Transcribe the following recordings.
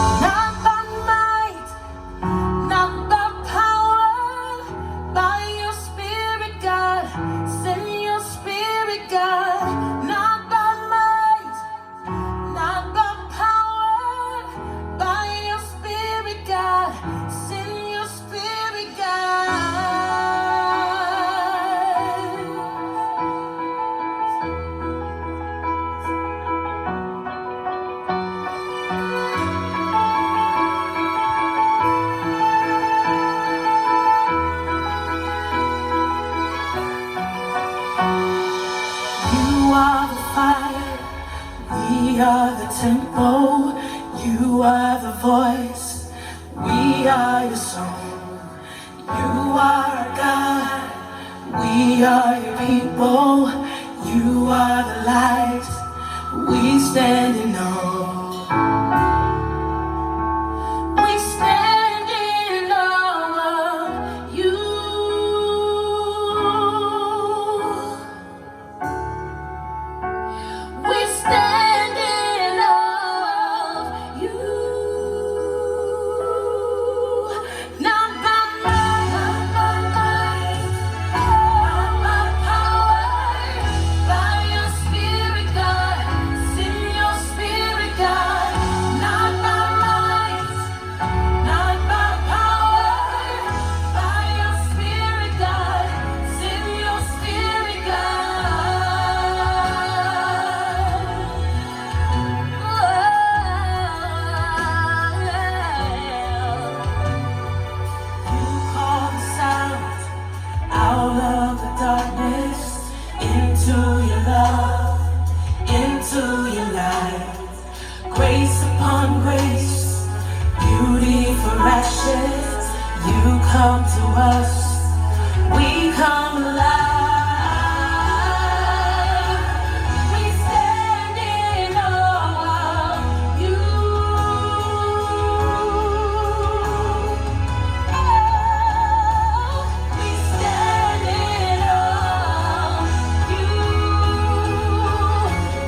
Not by might, not by power, by your Spirit, God. Send your Spirit, God. Not by might, not by power, by your Spirit, God. Send your Spirit, God. You are the fire, we are the temple. You are the voice, we are your song. You are our God, we are your people. You are the light, we stand in awe. We stand in awe of you. We stand in awe of you. Not by might, not by might, not by power, by your Spirit, God. Send your Spirit, God. Not by might, not by power, by your Spirit, God. Send your Spirit, You call us out of the darkness into your love, into your light. Grace upon grace, beauty for ashes. You come to us, we come alive. We stand in awe of you. We stand in awe of you.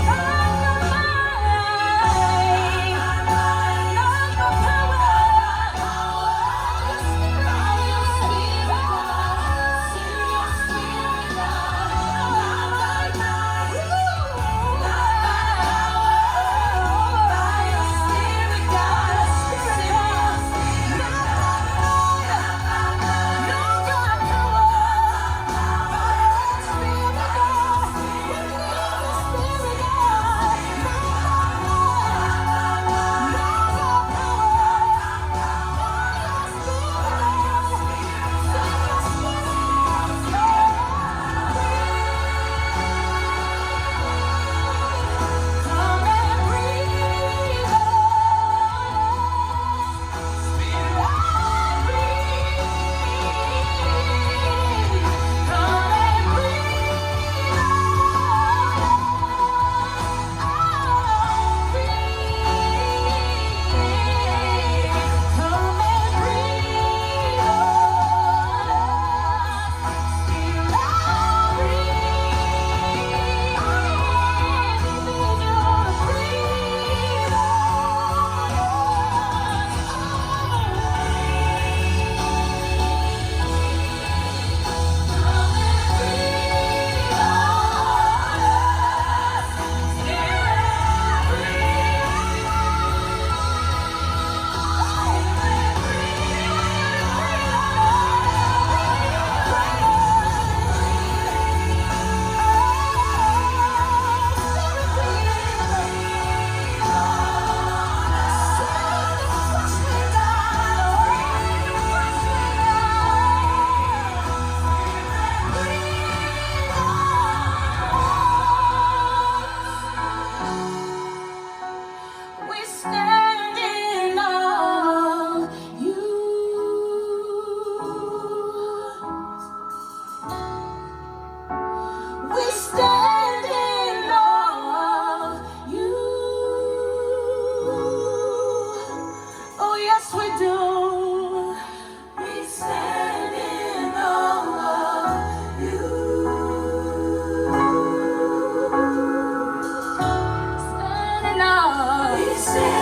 Not by might, not by power, by your Spirit, send your Spirit. say